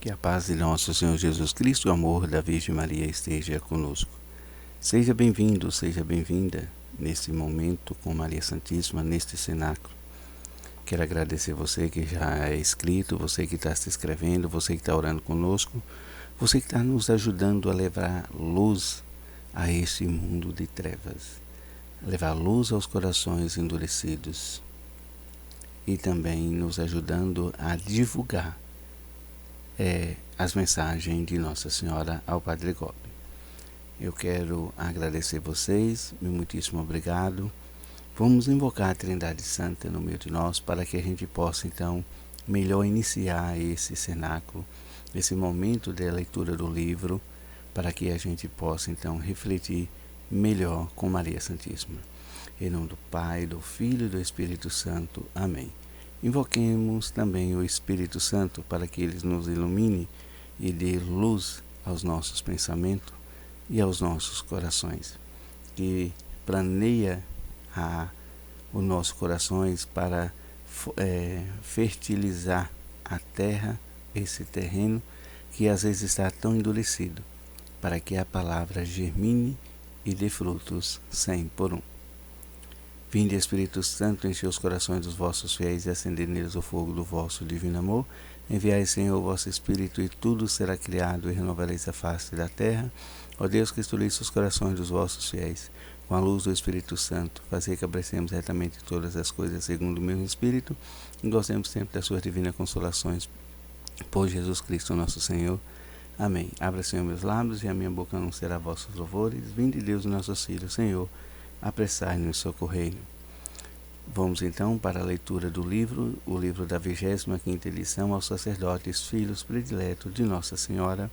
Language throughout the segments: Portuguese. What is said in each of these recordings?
Que a paz de nosso Senhor Jesus Cristo e o amor da Virgem Maria esteja conosco. Seja bem-vindo, seja bem-vinda nesse momento com Maria Santíssima, neste cenáculo. Quero agradecer você que já é inscrito, você que está se inscrevendo, você que está orando conosco, você que está nos ajudando a levar luz a este mundo de trevas, levar luz aos corações endurecidos e também nos ajudando a divulgar as mensagens de Nossa Senhora ao Padre Gobi. Eu quero agradecer vocês, meu muitíssimo obrigado. Vamos invocar a Trindade Santa no meio de nós para que a gente possa então melhor iniciar esse cenáculo, esse momento de leitura do livro, para que a gente possa então refletir melhor com Maria Santíssima. Em nome do Pai, do Filho e do Espírito Santo. Amém. Invoquemos também o Espírito Santo para que ele nos ilumine e dê luz aos nossos pensamentos e aos nossos corações, que planeia os nossos corações para fertilizar a terra, esse terreno que às vezes está tão endurecido, para que a palavra germine e dê frutos 100 por 1. Vinde, Espírito Santo, enche os corações dos vossos fiéis e acendei neles o fogo do vosso divino amor. Enviai, Senhor, o vosso Espírito, e tudo será criado, e renovareis a face da terra. Ó Deus, que instruísse os corações dos vossos fiéis com a luz do Espírito Santo, fazei que apreciemos retamente todas as coisas segundo o mesmo Espírito, e gozemos sempre das suas divinas consolações. Por Jesus Cristo, nosso Senhor. Amém. Abra, Senhor, meus lábios, e a minha boca anunciará vossos louvores. Vinde, Deus, nosso auxílio, Senhor, apressai-nos e socorrei-nos. Vamos então para a leitura do livro, o livro da 25ª edição aos sacerdotes, filhos prediletos de Nossa Senhora,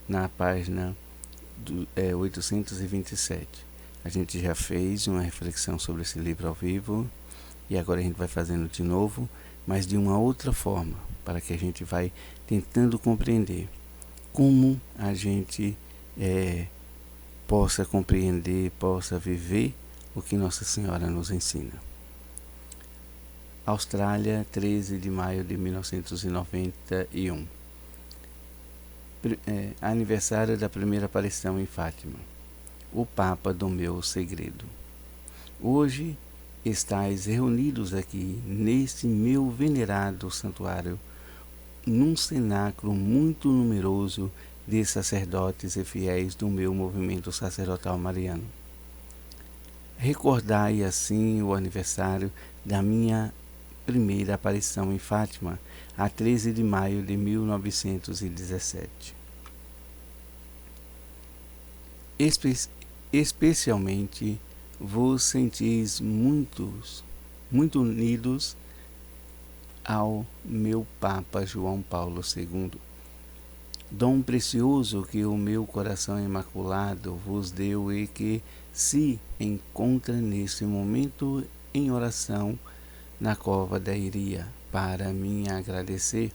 na página 827. A gente já fez uma reflexão sobre esse livro ao vivo e agora a gente vai fazendo de novo, mas de uma outra forma, para que a gente vai tentando compreender como a gente possa compreender, possa viver o que Nossa Senhora nos ensina. Austrália, 13 de maio de 1991. Aniversário da primeira aparição em Fátima. O Papa do meu segredo. Hoje estais reunidos aqui, neste meu venerado santuário, num cenáculo muito numeroso de sacerdotes e fiéis do meu movimento sacerdotal mariano. Recordai assim o aniversário da minha primeira aparição em Fátima, a 13 de maio de 1917. Especialmente vos sentis muito unidos ao meu Papa João Paulo II, dom precioso que o meu coração imaculado vos deu e que se encontra neste momento em oração na cova da Iria, para me agradecer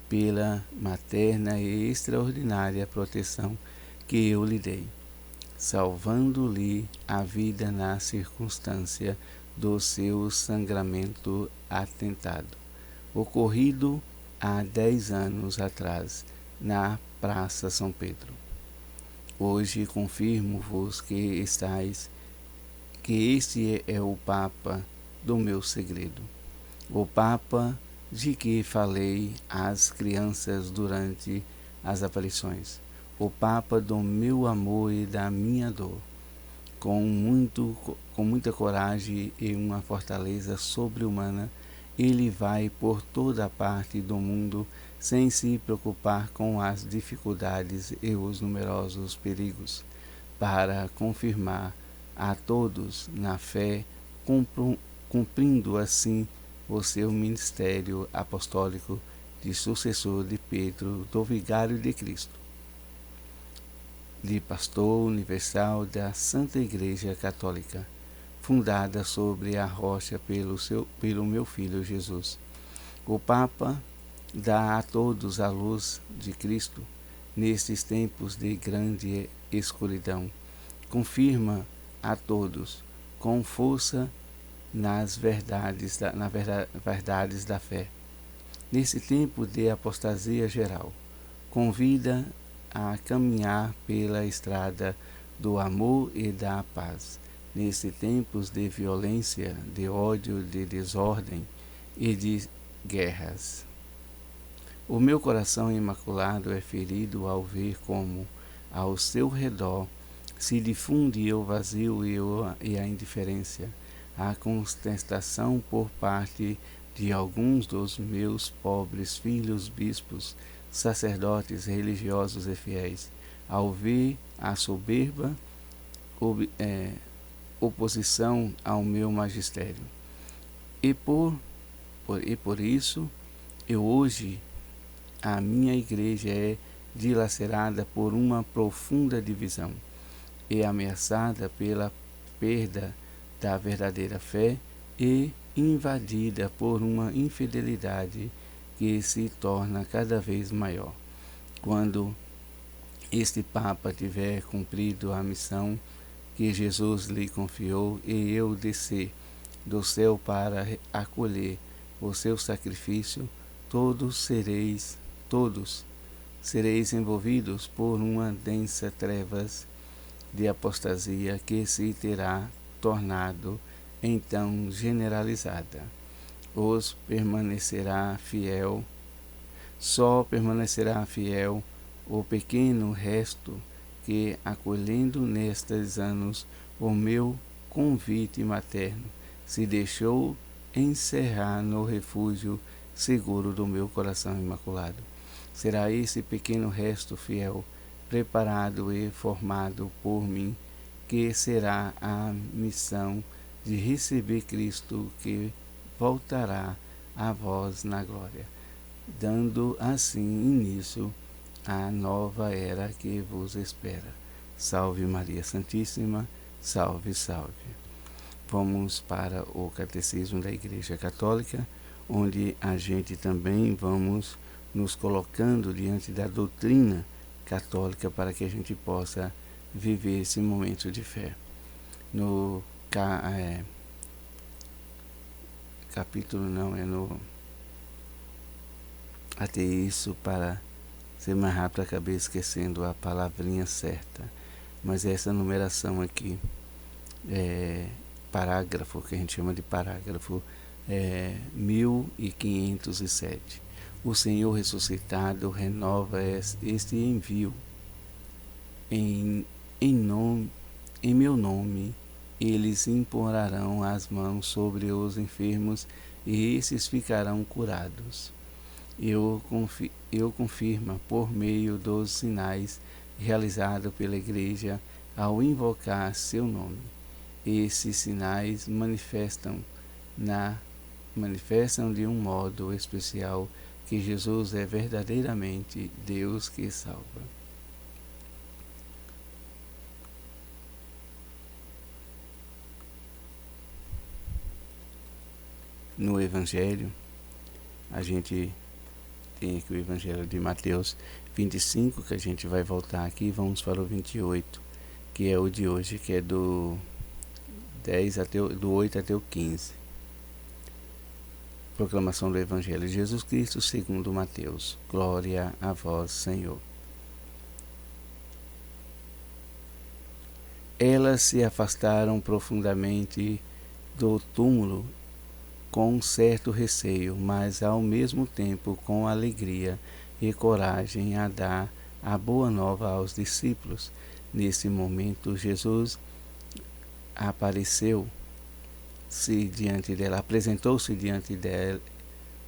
pela materna e extraordinária proteção que eu lhe dei, salvando-lhe a vida na circunstância do seu sangramento atentado, ocorrido há 10 anos atrás, na Praça São Pedro. Hoje confirmo-vos que este é o Papa do meu segredo, o Papa de que falei às crianças durante as aparições, o Papa do meu amor e da minha dor, com muita coragem e uma fortaleza sobre-humana. Ele vai por toda a parte do mundo sem se preocupar com as dificuldades e os numerosos perigos, para confirmar a todos na fé, cumprindo assim o seu ministério apostólico de sucessor de Pedro, do Vigário de Cristo, de pastor universal da Santa Igreja Católica, fundada sobre a rocha pelo meu Filho Jesus. O Papa dá a todos a luz de Cristo nestes tempos de grande escuridão. Confirma a todos com força nas verdades da fé. Nesse tempo de apostasia geral, convida a caminhar pela estrada do amor e da paz, nesses tempos de violência, de ódio, de desordem e de guerras. O meu coração imaculado é ferido ao ver como, ao seu redor, se difunde o vazio e a indiferença, a contestação por parte de alguns dos meus pobres filhos bispos, sacerdotes religiosos e fiéis, ao ver a soberba oposição ao meu magistério. E por isso, hoje, a minha igreja é dilacerada por uma profunda divisão e ameaçada pela perda da verdadeira fé e invadida por uma infidelidade que se torna cada vez maior. Quando este Papa tiver cumprido a missão que Jesus lhe confiou e eu descer do céu para acolher o seu sacrifício, todos sereis envolvidos por uma densa trevas de apostasia que se terá tornado então generalizada. Só permanecerá fiel o pequeno resto que, acolhendo nestes anos o meu convite materno, se deixou encerrar no refúgio seguro do meu coração imaculado. Será esse pequeno resto fiel, preparado e formado por mim, que será a missão de receber Cristo, que voltará a vós na glória, dando assim início à nova era que vos espera. Salve Maria Santíssima, salve, salve. Vamos para o Catecismo da Igreja Católica, onde a gente também vamos nos colocando diante da doutrina católica para que a gente possa viver esse momento de fé. No capítulo até isso, para ser mais rápido, acabei esquecendo a palavrinha certa, mas essa numeração aqui parágrafo, que a gente chama de parágrafo 1507. O Senhor ressuscitado renova este envio em meu nome. Eles imporão as mãos sobre os enfermos e esses ficarão curados. Eu confirmo por meio dos sinais realizados pela Igreja ao invocar seu nome. Esses sinais manifestam de um modo especial que Jesus é verdadeiramente Deus que salva. No Evangelho, a gente tem aqui o Evangelho de Mateus 25, que a gente vai voltar aqui, vamos para o 28, que é o de hoje, que é do 8 até o 15. Proclamação do Evangelho de Jesus Cristo segundo Mateus. Glória a vós, Senhor. Elas se afastaram profundamente do túmulo com certo receio, mas ao mesmo tempo com alegria e coragem a dar a boa nova aos discípulos. Nesse momento, Jesus apresentou-se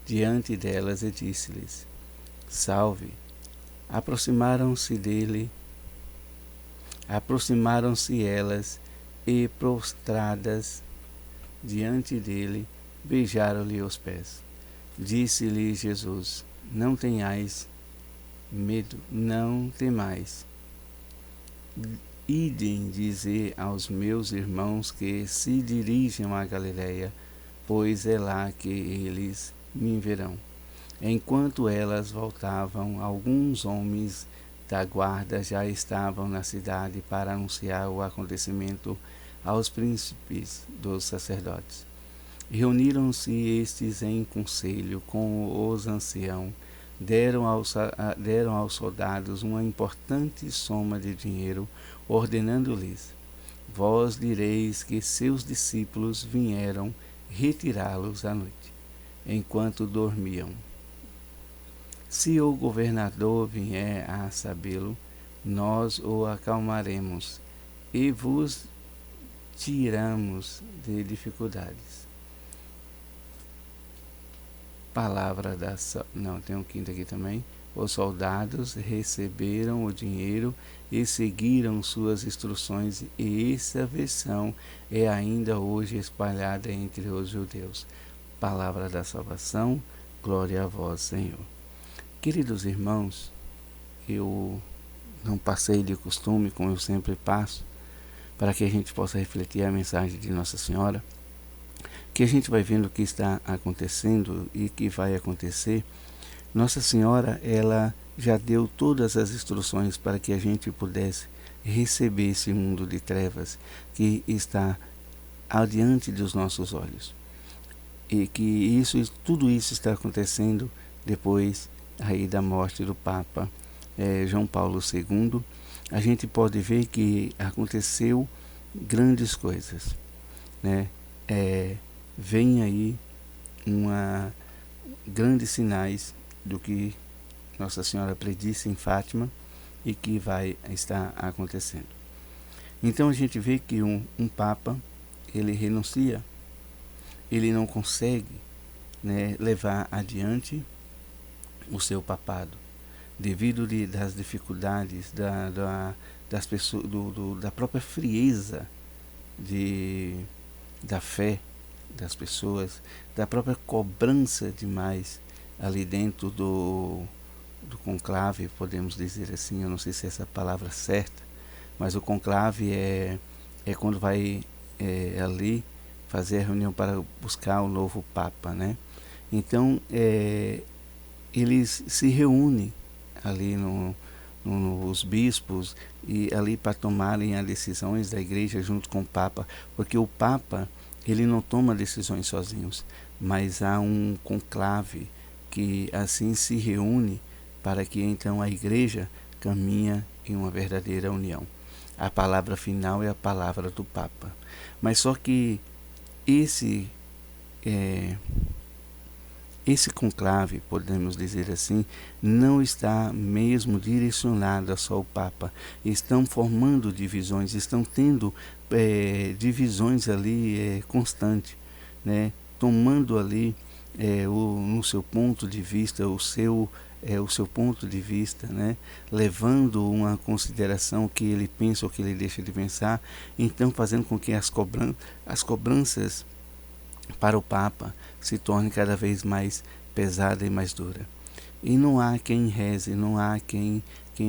diante delas e disse-lhes: Salve! Aproximaram-se elas e, prostradas diante dele, beijaram-lhe os pés. Disse-lhe Jesus: Não tenhais medo, não temais. Idem dizer aos meus irmãos que se dirijam à Galileia, pois é lá que eles me verão. Enquanto elas voltavam, alguns homens da guarda já estavam na cidade para anunciar o acontecimento aos príncipes dos sacerdotes. Reuniram-se estes em conselho com os anciãos deram aos soldados uma importante soma de dinheiro, ordenando-lhes: vós direis que seus discípulos vieram retirá-los à noite, enquanto dormiam. Se o governador vier a sabê-lo, nós o acalmaremos e vos tiramos de dificuldades. Palavra da... Não, tem um quinto aqui também. Os soldados receberam o dinheiro e seguiram suas instruções, e essa versão é ainda hoje espalhada entre os judeus. Palavra da salvação, glória a vós, Senhor. Queridos irmãos, eu não passei de costume, como eu sempre passo, para que a gente possa refletir a mensagem de Nossa Senhora, que a gente vai vendo o que está acontecendo e que vai acontecer. Nossa Senhora, ela já deu todas as instruções para que a gente pudesse receber esse mundo de trevas que está adiante dos nossos olhos. E que tudo isso está acontecendo depois aí da morte do Papa João Paulo II. A gente pode ver que aconteceu grandes coisas, né? Vem aí grandes sinais do que Nossa Senhora predisse em Fátima e que vai estar acontecendo. Então a gente vê que um Papa, ele renuncia, ele não consegue, né, levar adiante o seu papado, devido das dificuldades das pessoas, da própria frieza da fé das pessoas, da própria cobrança demais ali dentro do conclave, podemos dizer assim. Eu não sei se é essa palavra certa, mas o conclave é quando vai ali fazer a reunião para buscar o novo Papa, né? Então eles se reúnem ali os bispos e ali para tomarem as decisões da igreja junto com o Papa, porque o Papa, ele não toma decisões sozinhos, mas há um conclave que assim se reúne para que então a igreja caminha em uma verdadeira união. A palavra final é a palavra do Papa. Mas só que esse conclave, podemos dizer assim, não está mesmo direcionado a só o Papa. Estão formando divisões, estão tendo divisões ali constantes, né? Tomando ali no seu ponto de vista, o seu ponto de vista, né? Levando uma consideração o que ele pensa ou que ele deixa de pensar, então fazendo com que as cobranças para o Papa se torne cada vez mais pesada e mais dura. E não há quem reze, não há quem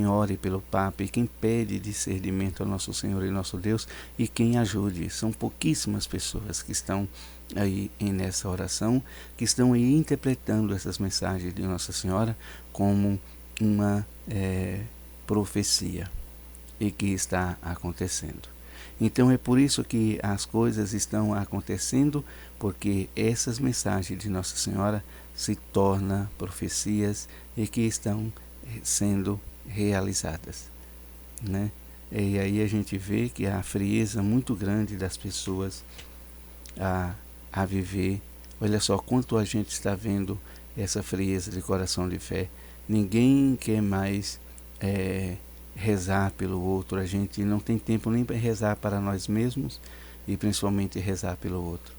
ore pelo Papa, e quem pede discernimento ao nosso Senhor e nosso Deus, e quem ajude. São pouquíssimas pessoas que estão aí nessa oração, que estão aí interpretando essas mensagens de Nossa Senhora como uma profecia e que está acontecendo. Então é por isso que as coisas estão acontecendo, porque essas mensagens de Nossa Senhora se tornam profecias e que estão sendo realizadas, né? E aí a gente vê que há frieza muito grande das pessoas a viver. Olha só quanto a gente está vendo essa frieza de coração de fé. Ninguém quer mais rezar pelo outro. A gente não tem tempo nem para rezar para nós mesmos e principalmente rezar pelo outro.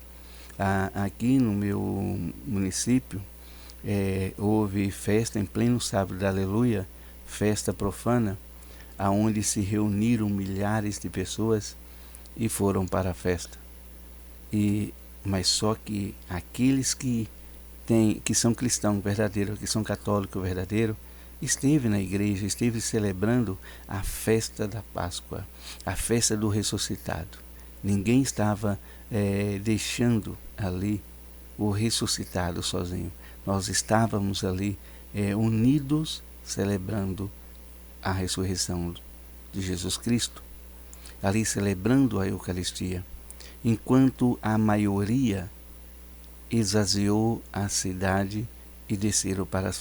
Aqui no meu município houve festa em pleno sábado da Aleluia, festa profana, aonde se reuniram milhares de pessoas e foram para a festa. Mas só que aqueles que são cristãos verdadeiros, que são católicos verdadeiros, esteve na igreja, esteve celebrando a festa da Páscoa, a festa do ressuscitado. Ninguém estava deixando ali o ressuscitado sozinho. Nós estávamos ali unidos, celebrando a ressurreição de Jesus Cristo, ali celebrando a Eucaristia, enquanto a maioria esvaziou a cidade e desceram para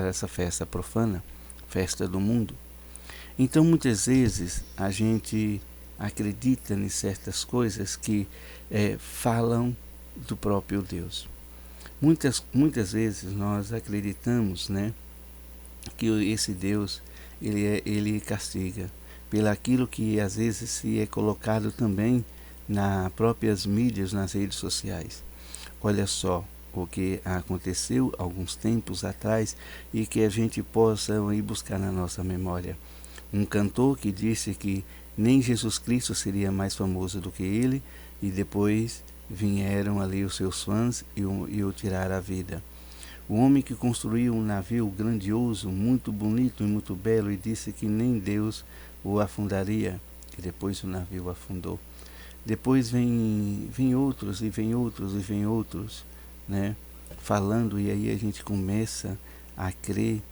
essa festa profana, festa do mundo. Então muitas vezes a gente acredita em certas coisas que falam do próprio Deus. Muitas vezes nós acreditamos, né, que esse Deus ele castiga pelo aquilo que às vezes se é colocado também nas próprias mídias, nas redes sociais. Olha só o que aconteceu alguns tempos atrás e que a gente possa ir buscar na nossa memória. Um cantor que disse que nem Jesus Cristo seria mais famoso do que ele, e depois vieram ali os seus fãs e o tiraram a vida. O homem que construiu um navio grandioso, muito bonito e muito belo, e disse que nem Deus o afundaria, e depois o navio afundou. Depois vem outros, e vem outros, e vem outros, né, falando, e aí a gente começa a crer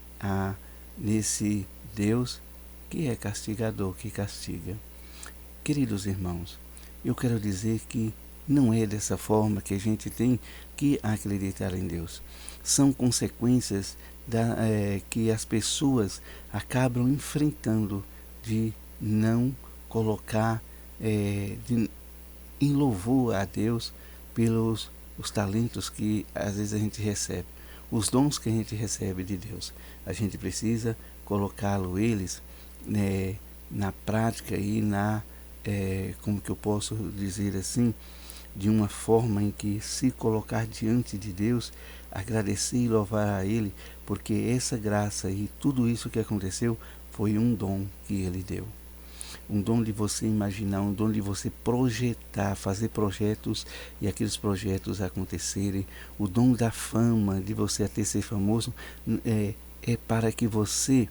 nesse Deus que é castigador, que castiga. Queridos irmãos, eu quero dizer que não é dessa forma que a gente tem que acreditar em Deus. São consequências que as pessoas acabam enfrentando de não colocar em louvor a Deus pelos os talentos que às vezes a gente recebe, os dons que a gente recebe de Deus. A gente precisa colocá-lo eles na prática e como que eu posso dizer assim, de uma forma em que se colocar diante de Deus, agradecer e louvar a Ele, porque essa graça e tudo isso que aconteceu foi um dom que Ele deu. Um dom de você imaginar, um dom de você projetar, fazer projetos e aqueles projetos acontecerem. O dom da fama, de você até ser famoso, é para que você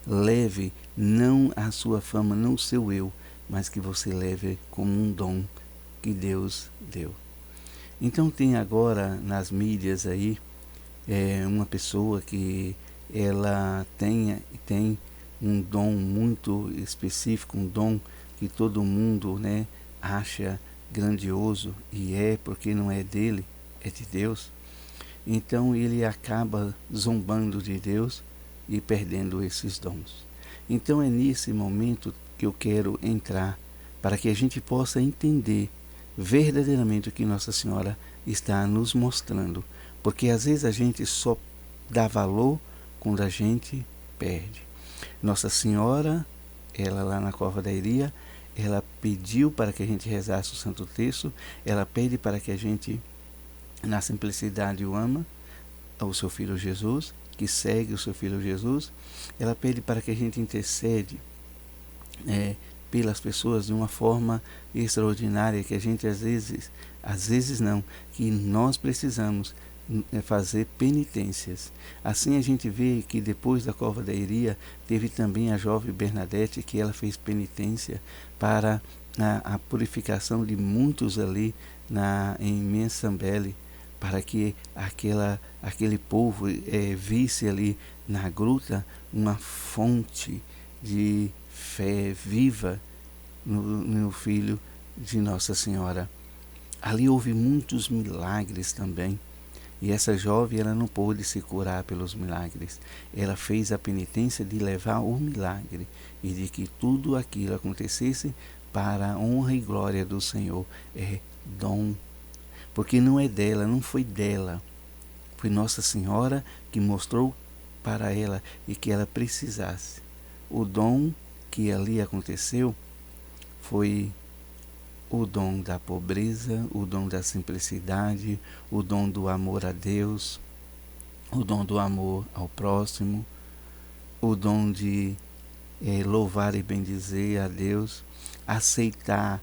leve não a sua fama, não o seu eu, mas que você leve como um dom que Deus deu. Então tem agora nas mídias aí uma pessoa que ela tem um dom muito específico, um dom que todo mundo, né, acha grandioso, e porque não é dele, é de Deus. Então ele acaba zombando de Deus e perdendo esses dons. Então é nesse momento que eu quero entrar, para que a gente possa entender verdadeiramente o que Nossa Senhora está nos mostrando, porque às vezes a gente só dá valor quando a gente perde. Nossa Senhora, ela lá na Cova da Iria, ela pediu para que a gente rezasse o Santo Terço, ela pede para que a gente, na simplicidade, o ama, ao seu Filho Jesus, que segue o seu Filho Jesus. Ela pede para que a gente intercede pelas pessoas de uma forma extraordinária, que a gente às vezes não, que nós precisamos fazer penitências. Assim a gente vê que depois da Cova da Iria teve também a jovem Bernadette, que ela fez penitência para a purificação de muitos ali em Mensambele, para que aquele povo visse ali na gruta uma fonte de fé viva no Filho de Nossa Senhora. Ali houve muitos milagres também. E essa jovem, ela não pôde se curar pelos milagres. Ela fez a penitência de levar o milagre e de que tudo aquilo acontecesse para a honra e glória do Senhor. É dom. Porque não é dela, não foi dela. Foi Nossa Senhora que mostrou para ela e que ela precisasse. O dom que ali aconteceu foi o dom da pobreza, o dom da simplicidade, o dom do amor a Deus, o dom do amor ao próximo, o dom de louvar e bendizer a Deus, aceitar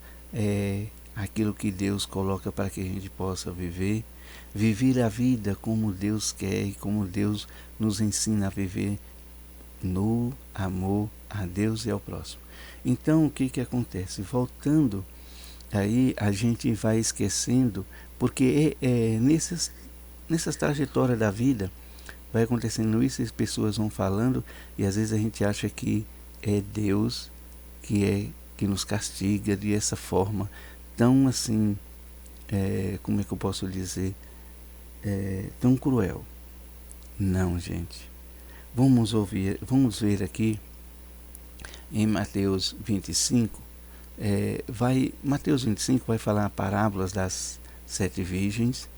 aquilo que Deus coloca para que a gente possa viver a vida como Deus quer e como Deus nos ensina a viver, no amor a Deus e ao próximo. Então o que acontece? Voltando, aí a gente vai esquecendo, porque nessas trajetórias da vida vai acontecendo isso, e as pessoas vão falando, e às vezes a gente acha que é Deus que nos castiga de essa forma tão assim, como é que eu posso dizer, tão cruel. Não, gente. Vamos ver aqui em Mateus 25. Mateus 25 vai falar parábolas das 7 virgens,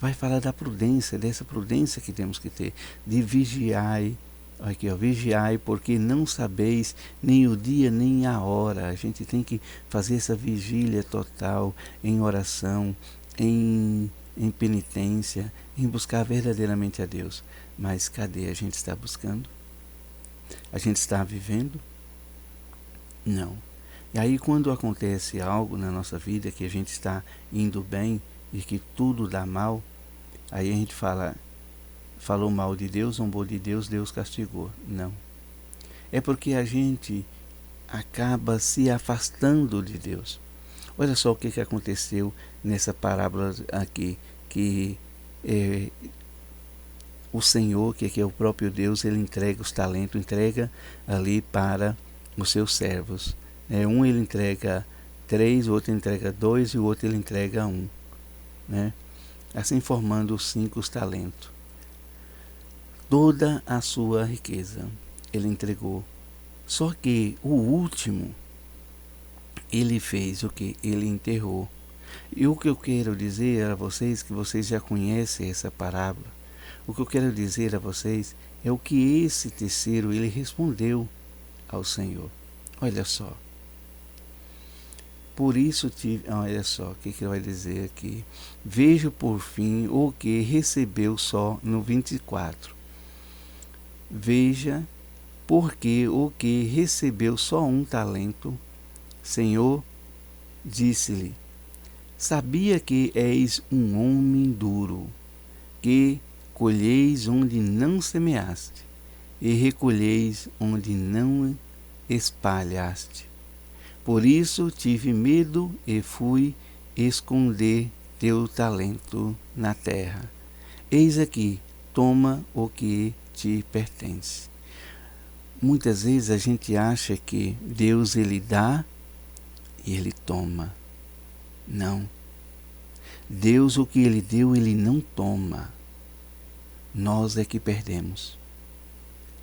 vai falar da prudência, dessa prudência que temos que ter, de vigiai, aqui ó, vigiai porque não sabeis nem o dia nem a hora. A gente tem que fazer essa vigília total em oração, em penitência, em buscar verdadeiramente a Deus. Mas cadê? A gente está buscando? A gente está vivendo? Não. E aí quando acontece algo na nossa vida que a gente está indo bem e que tudo dá mal, aí a gente falou mal de Deus, zombou de Deus, Deus castigou. Não. É porque a gente acaba se afastando de Deus. Olha só o que aconteceu nessa parábola aqui, que o Senhor, que é o próprio Deus, ele entrega os talentos, entrega ali para os seus servos. Um ele entrega 3, o outro entrega 2 e o outro ele entrega 1. Né? Assim formando os 5 talentos. Toda a sua riqueza ele entregou. Só que o último, ele fez o que? Ele enterrou. E o que eu quero dizer a vocês, que vocês já conhecem essa parábola, o que eu quero dizer a vocês é o que esse terceiro, ele respondeu ao Senhor. Olha só. Por isso olha só o que ele vai dizer aqui. Vejo por fim o que recebeu só no 24. Veja, porque o que recebeu só 1 talento, Senhor, disse-lhe, sabia que és um homem duro, que colheis onde não semeaste, e recolheis onde não espalhaste. Por isso tive medo e fui esconder teu talento na terra. Eis aqui, toma o que te pertence. Muitas vezes a gente acha que Deus ele dá e ele toma. Não. Deus o que ele deu, ele não toma. Nós é que perdemos.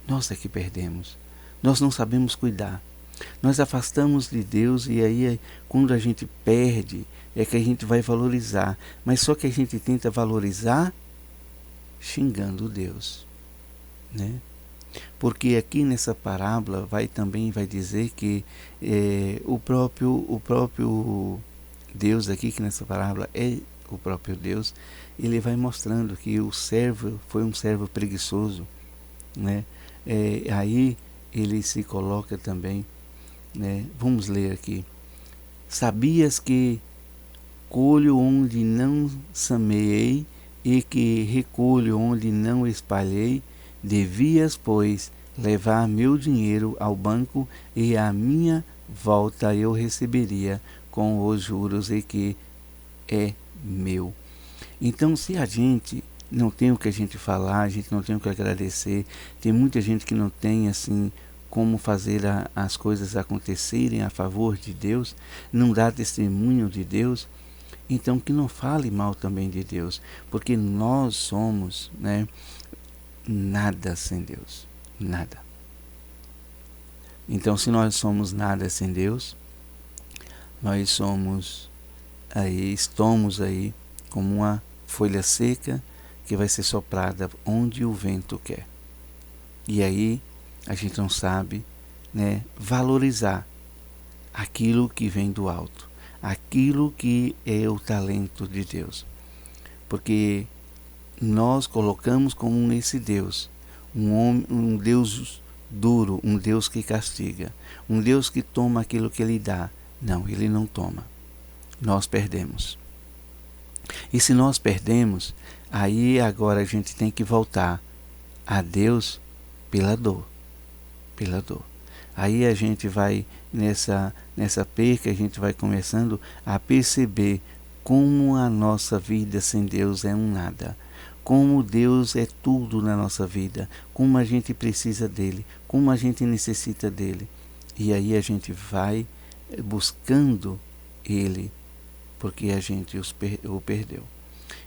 Nós é que perdemos. Nós não sabemos cuidar. Nós afastamos de Deus e aí quando a gente perde é que a gente vai valorizar. Mas só que a gente tenta valorizar xingando Deus. Né? Porque aqui nessa parábola também vai dizer que o próprio Deus aqui, que nessa parábola é o próprio Deus, ele vai mostrando que o servo foi um servo preguiçoso. Né? Aí ele se coloca também, né? Vamos ler aqui. Sabias que colho onde não semeei e que recolho onde não espalhei? Devias, pois, levar meu dinheiro ao banco e a minha volta eu receberia com os juros e que é meu. Então, se a gente não tem o que a gente falar, a gente não tem o que agradecer, tem muita gente que não tem assim como fazer as coisas acontecerem a favor de Deus, não dá testemunho de Deus, então que não fale mal também de Deus, porque nós somos, né, nada sem Deus, nada. Então, se nós somos nada sem Deus, nós estamos aí como uma folha seca que vai ser soprada onde o vento quer. E aí a gente não sabe, né, valorizar aquilo que vem do alto, aquilo que é o talento de Deus. Porque nós colocamos como esse Deus, um Deus duro, um Deus que castiga, um Deus que toma aquilo que ele dá. Não, ele não toma. Nós perdemos. E se nós perdemos, aí agora a gente tem que voltar a Deus pela dor. Pela dor. Aí a gente vai, nessa perca, a gente vai começando a perceber como a nossa vida sem Deus é um nada. Como Deus é tudo na nossa vida. Como a gente precisa dele. Como a gente necessita dele. E aí a gente vai buscando ele, porque a gente o perdeu.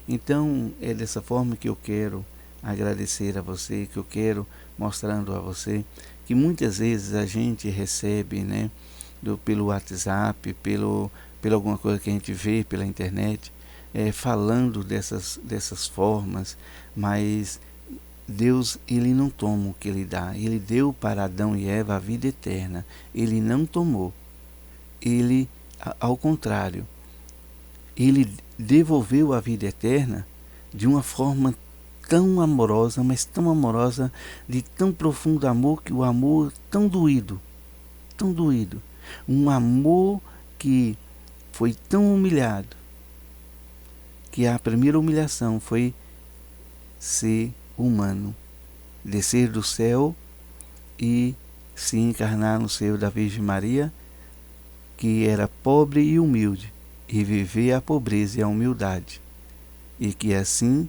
Então é dessa forma que eu quero agradecer a você, que eu quero mostrando a você que muitas vezes a gente recebe, né, pelo WhatsApp, pela alguma coisa que a gente vê pela internet, falando dessas formas, mas Deus, ele não toma o que ele dá. Ele deu para Adão e Eva a vida eterna. Ele não tomou. Ele, ao contrário, ele devolveu a vida eterna de uma forma tão amorosa, mas tão amorosa, de tão profundo amor, que o amor tão doído, um amor que foi tão humilhado, que a primeira humilhação foi ser humano, descer do céu e se encarnar no seio da Virgem Maria, que era pobre e humilde, e viver a pobreza e a humildade, e que assim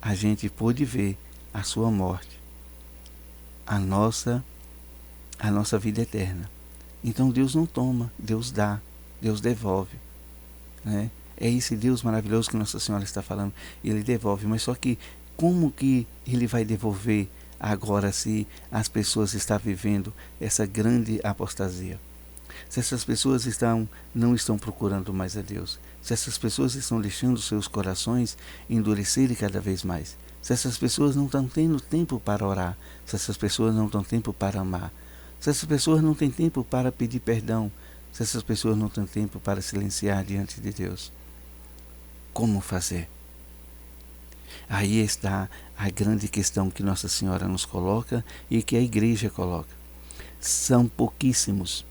a gente pôde ver a sua morte, a nossa vida eterna. Então Deus não toma, Deus dá, Deus devolve, né? É esse Deus maravilhoso que Nossa Senhora está falando. Ele devolve, mas só que como que ele vai devolver agora se as pessoas estão vivendo essa grande apostasia? Se essas pessoas não estão procurando mais a Deus, se essas pessoas estão deixando seus corações endurecerem cada vez mais, se essas pessoas não estão tendo tempo para orar, se essas pessoas não têm tempo para amar, se essas pessoas não têm tempo para pedir perdão, se essas pessoas não têm tempo para silenciar diante de Deus, como fazer? Aí está a grande questão que Nossa Senhora nos coloca e que a Igreja coloca. São pouquíssimos.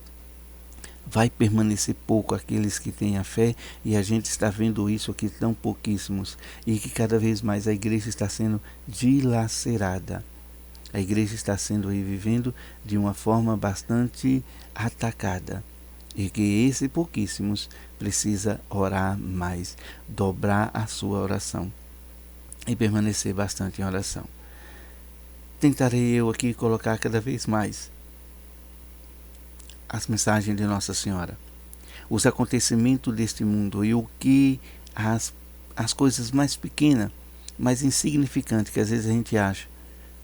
Vai permanecer pouco aqueles que têm a fé, e a gente está vendo isso aqui, tão pouquíssimos, e que cada vez mais a Igreja está sendo dilacerada. A Igreja está sendo aí vivendo de uma forma bastante atacada, e que esse pouquíssimos precisa orar mais, dobrar a sua oração e permanecer bastante em oração. Tentarei eu aqui colocar cada vez mais as mensagens de Nossa Senhora, os acontecimentos deste mundo e o que as coisas mais pequenas, mais insignificantes, que às vezes a gente acha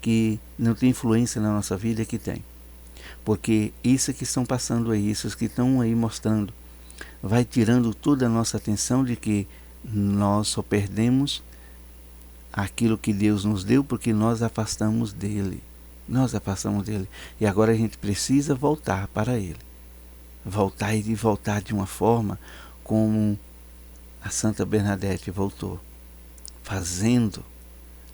que não tem influência na nossa vida, que tem. Porque isso que estão passando aí, isso que estão aí mostrando, vai tirando toda a nossa atenção de que nós só perdemos aquilo que Deus nos deu porque nós afastamos dele. Nós afastamos dele. E agora a gente precisa voltar para ele. Voltar e voltar de uma forma como a Santa Bernadette voltou, fazendo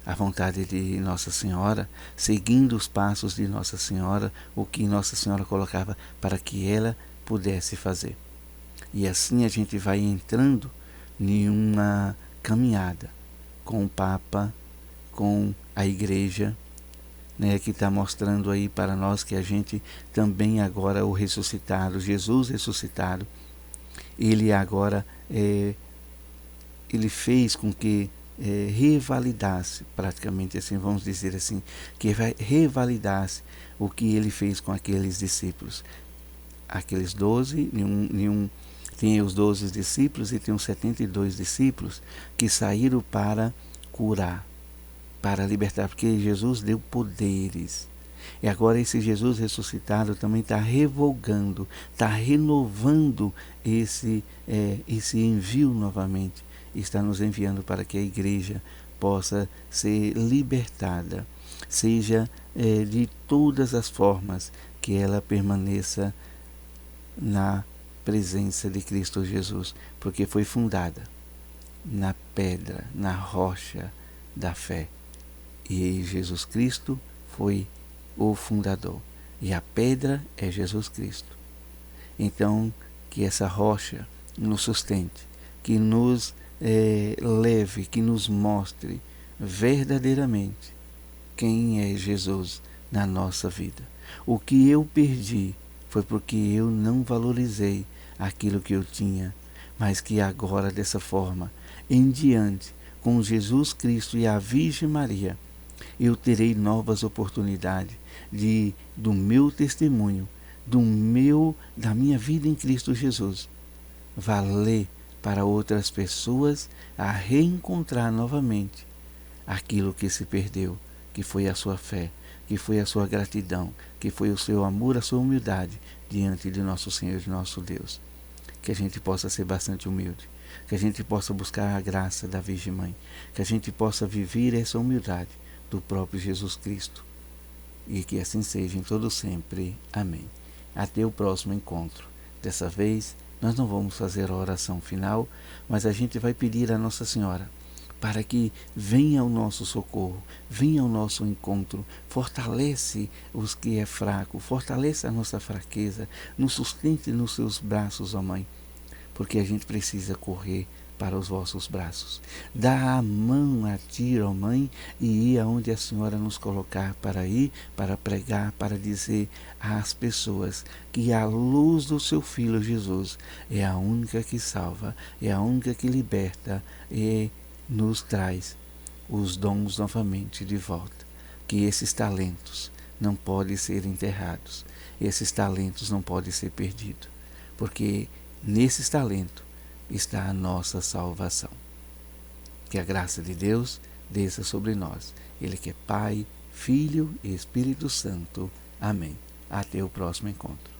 a vontade de Nossa Senhora, seguindo os passos de Nossa Senhora, o que Nossa Senhora colocava para que ela pudesse fazer. E assim a gente vai entrando em uma caminhada com o Papa, com a Igreja, né, que está mostrando aí para nós que a gente também agora, o ressuscitado, Jesus ressuscitado, ele agora ele fez com que revalidasse, praticamente assim, vamos dizer assim, que revalidasse o que ele fez com aqueles discípulos. Aqueles 12, tem os 12 discípulos e tem os 72 discípulos que saíram para curar, para libertar, porque Jesus deu poderes. E agora esse Jesus ressuscitado também está revogando, está renovando esse envio novamente. Está nos enviando para que a Igreja possa ser libertada, seja de todas as formas, que ela permaneça na presença de Cristo Jesus, porque foi fundada na pedra, na rocha da fé. E Jesus Cristo foi o fundador. E a pedra é Jesus Cristo. Então, que essa rocha nos sustente, que nos leve, que nos mostre verdadeiramente quem é Jesus na nossa vida. O que eu perdi foi porque eu não valorizei aquilo que eu tinha, mas que agora, dessa forma, em diante, com Jesus Cristo e a Virgem Maria, eu terei novas oportunidades do meu testemunho, da minha vida em Cristo Jesus, valer para outras pessoas a reencontrar novamente aquilo que se perdeu, que foi a sua fé, que foi a sua gratidão, que foi o seu amor, a sua humildade diante de nosso Senhor e nosso Deus. Que a gente possa ser bastante humilde, que a gente possa buscar a graça da Virgem Mãe, que a gente possa viver essa humildade do próprio Jesus Cristo. E que assim seja em todo sempre. Amém. Até o próximo encontro. Dessa vez, nós não vamos fazer a oração final, mas a gente vai pedir a Nossa Senhora para que venha ao nosso socorro, venha ao nosso encontro, fortalece os que é fraco, fortalece a nossa fraqueza, nos sustente nos seus braços, ó Mãe, porque a gente precisa correr para os vossos braços. Dá a mão a ti, ó Mãe, e ir aonde a Senhora nos colocar para ir, para pregar, para dizer às pessoas que a luz do seu Filho Jesus é a única que salva, é a única que liberta e nos traz os dons novamente de volta. Que esses talentos não podem ser enterrados, esses talentos não podem ser perdidos, porque nesses talentos está a nossa salvação. Que a graça de Deus desça sobre nós. Ele que é Pai, Filho e Espírito Santo. Amém. Até o próximo encontro.